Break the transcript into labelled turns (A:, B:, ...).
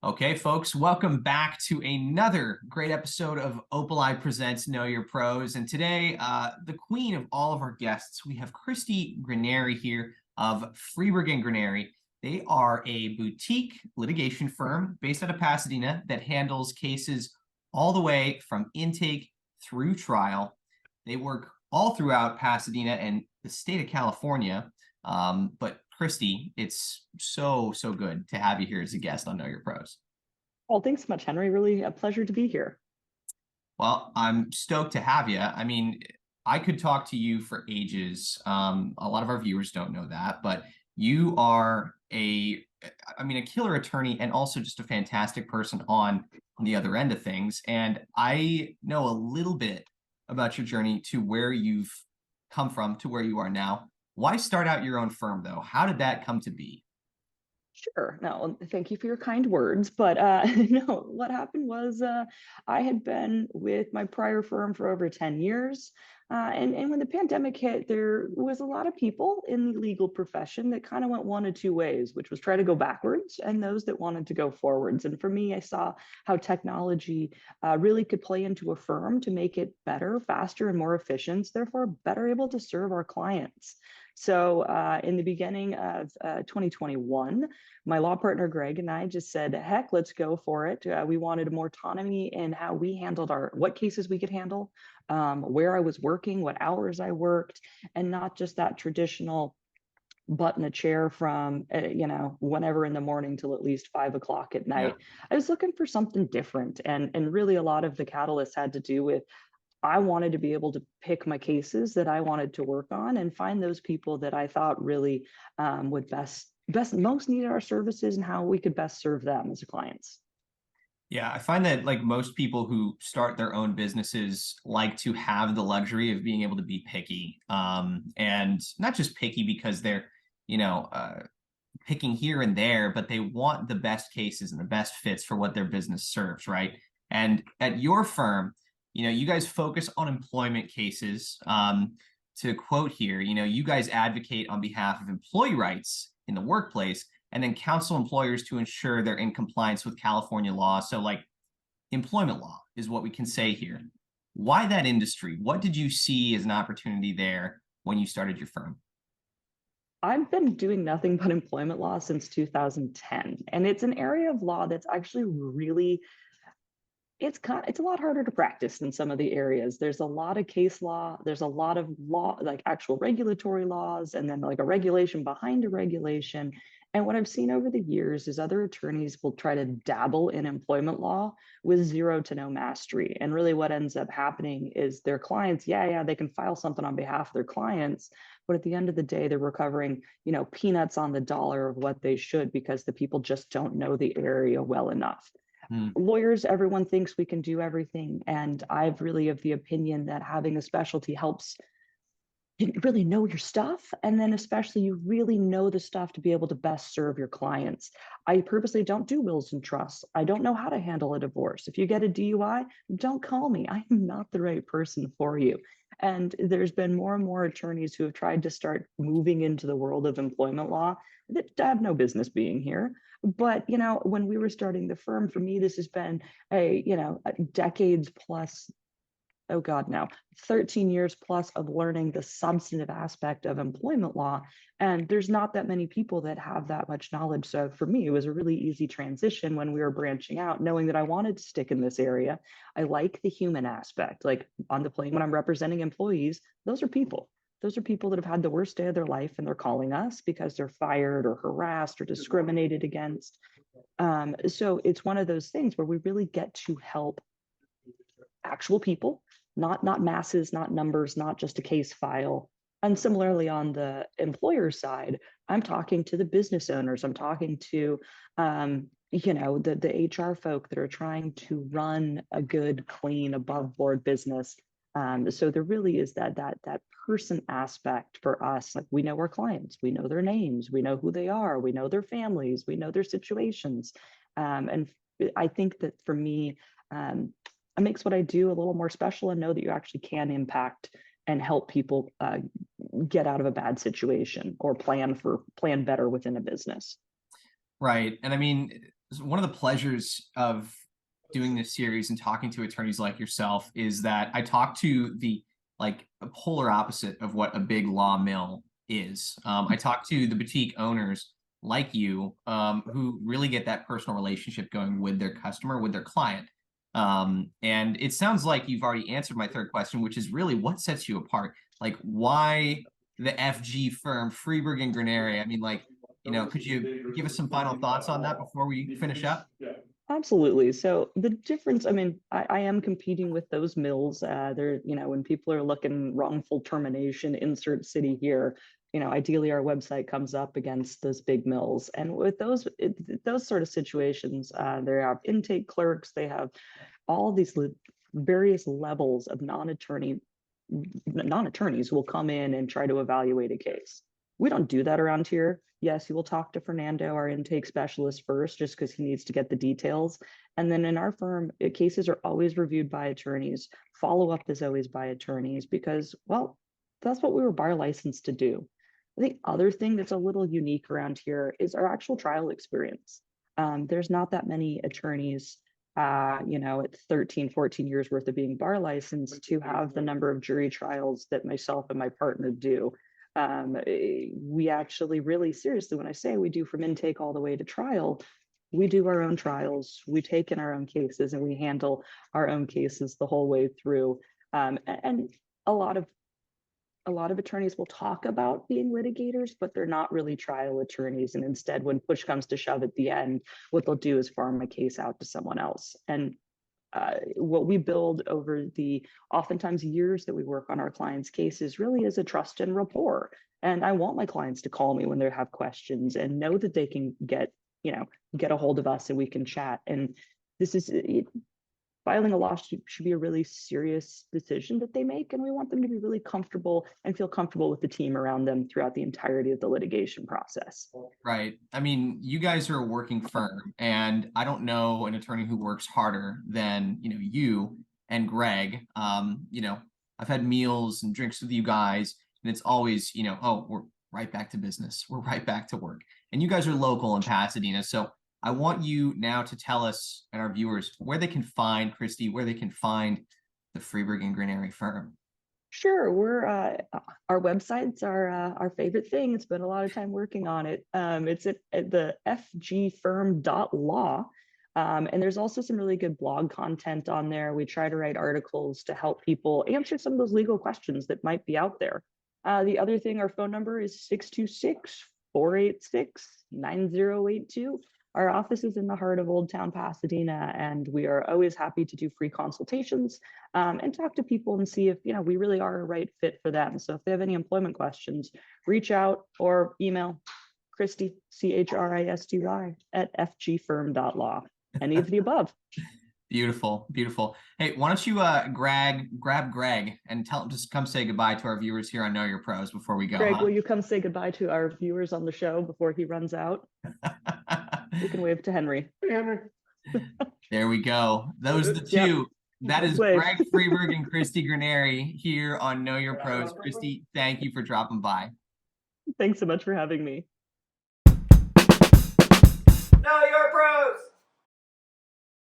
A: Okay, folks, welcome back to another great episode of Opali Presents Know Your Pros. And today, the queen of all of our guests, we have Christy Granieri here of Freeburg Granieri. They are a boutique litigation firm based out of Pasadena that handles cases all the way from intake through trial. They work all throughout Pasadena and the state of California. But Christy, it's so good to have you here as a guest on Know Your Pros.
B: Well, thanks so much, Henry. Really a pleasure to be here.
A: Well, I'm stoked to have you. I mean, I could talk to you for ages. A lot of our viewers don't know that, but you are a killer attorney and also just a fantastic person on the other end of things. And I know a little bit about your journey to where you've come from to where you are now. Why start out your own firm, though? How did that come to be?
B: Sure. No, thank you for your kind words. But no, what happened was I had been with my prior firm for over 10 years. And when the pandemic hit, there was a lot of people in the legal profession that kind of went one of two ways, which was try to go backwards and those that wanted to go forwards. And for me, I saw how technology really could play into a firm to make it better, faster, and more efficient, therefore better able to serve our clients. So in the beginning of 2021, my law partner Greg and I just said, heck, let's go for it. We wanted more autonomy in how we handled what cases we could handle, where I was working, what hours I worked, and not just that traditional butt in a chair from whenever in the morning till at least 5 o'clock at
A: Yeah.
B: night. I was looking for something different, and really a lot of the catalyst had to do with I wanted to be able to pick my cases that I wanted to work on and find those people that I thought really would most needed our services and how we could best serve them as clients.
A: Yeah, I find that like most people who start their own businesses like to have the luxury of being able to be picky. And not just picky because they're, you know, uh, picking here and there, but they want the best cases and the best fits for what their business serves, right? And at your firm, you guys focus on employment cases. To quote here, you guys advocate on behalf of employee rights in the workplace and then counsel employers to ensure they're in compliance with California law. So, like, employment law is what we can say here. Why that industry? What did you see as an opportunity there when you started your firm?
B: I've been doing nothing but employment law since 2010, and it's an area of law that's actually really it's a lot harder to practice than some of the areas. There's a lot of case law, there's a lot of law, like actual regulatory laws, and then like a regulation behind a regulation. And what I've seen over the years is other attorneys will try to dabble in employment law with zero to no mastery. And really what ends up happening is their clients, yeah, they can file something on behalf of their clients, but at the end of the day, they're recovering, peanuts on the dollar of what they should because the people just don't know the area well enough.
A: Hmm.
B: Lawyers, everyone thinks we can do everything. And I've really of the opinion that having a specialty helps you really know your stuff. And then especially you really know the stuff to be able to best serve your clients. I purposely don't do wills and trusts. I don't know how to handle a divorce. If you get a DUI, don't call me. I am not the right person for you. And there's been more and more attorneys who have tried to start moving into the world of employment law that have no business being here. But when we were starting the firm, for me, this has been a decades plus, oh God, no, 13 years plus of learning the substantive aspect of employment law. And there's not that many people that have that much knowledge. So for me, it was a really easy transition when we were branching out, knowing that I wanted to stick in this area. I like the human aspect. Like on the plane, when I'm representing employees, those are people. Those are people that have had the worst day of their life and they're calling us because they're fired or harassed or discriminated against. So it's one of those things where we really get to help actual people, not masses, not numbers, not just a case file. And similarly on the employer side, I'm talking to the business owners. I'm talking to the HR folk that are trying to run a good, clean, above board business. So there really is that person aspect for us. Like we know our clients, we know their names, we know who they are, we know their families, we know their situations. And I think that for me, it makes what I do a little more special and know that you actually can impact and help people get out of a bad situation or plan better within a business.
A: Right. And I mean, one of the pleasures of doing this series and talking to attorneys like yourself is that I talk to the like a polar opposite of what a big law mill is. I talk to the boutique owners like you, who really get that personal relationship going with their customer, with their client. And it sounds like you've already answered my third question, which is really what sets you apart? Like, why the FG firm, Freeburg and Granieri? I mean, like, could you give us some final thoughts on that before we finish up?
B: Absolutely. So the difference, I mean, I am competing with those mills. They're, when people are looking wrongful termination, insert city here, ideally our website comes up against those big mills. And with those sort of situations, they have intake clerks, they have all these various levels of non-attorneys will come in and try to evaluate a case. We don't do that around here. Yes, you will talk to Fernando, our intake specialist, first, just because he needs to get the details. And then in our firm, cases are always reviewed by attorneys. Follow-up is always by attorneys because, well, that's what we were bar licensed to do. I think other thing that's a little unique around here is our actual trial experience. There's not that many attorneys at 13, 14 years worth of being bar licensed to have the number of jury trials that myself and my partner do. We actually really seriously, when I say we do from intake all the way to trial, we do our own trials, we take in our own cases, and we handle our own cases the whole way through. And a lot of attorneys will talk about being litigators, but they're not really trial attorneys. And instead, when push comes to shove at the end, what they'll do is farm a case out to someone else. And what we build over the oftentimes years that we work on our clients' cases really is a trust and rapport. And I want my clients to call me when they have questions and know that they can get a hold of us and we can chat. And this is filing a lawsuit should be a really serious decision that they make, and we want them to be really comfortable and feel comfortable with the team around them throughout the entirety of the litigation process.
A: Right. I mean, you guys are a working firm, and I don't know an attorney who works harder than, you and Greg. I've had meals and drinks with you guys, and it's always, oh, we're right back to business. We're right back to work. And you guys are local in Pasadena. So I want you now to tell us and our viewers where they can find Christy, where they can find the Freeburg and Granieri firm.
B: Sure, we're our websites are our favorite thing. Spent a lot of time working on it. It's at the fgfirm.law. And there's also some really good blog content on there. We try to write articles to help people answer some of those legal questions that might be out there. The other thing, our phone number is 626-486-9082. Our office is in the heart of Old Town Pasadena, and we are always happy to do free consultations and talk to people and see if we really are a right fit for them. So if they have any employment questions, reach out or email Christy, Christy, at fgfirm.law. Any of the above.
A: Beautiful, beautiful. Hey, why don't you grab Greg and tell him to come say goodbye to our viewers here on Know Your Pros before we go.
B: Greg, will you come say goodbye to our viewers on the show before he runs out? You can wave to Henry.
C: Henry.
A: There we go. Those are the two.
B: Yep.
A: That is Greg Freeburg and Christy Granieri here on Know Your Pros. Christy, thank you for dropping by.
B: Thanks so much for having me.
A: Know Your Pros.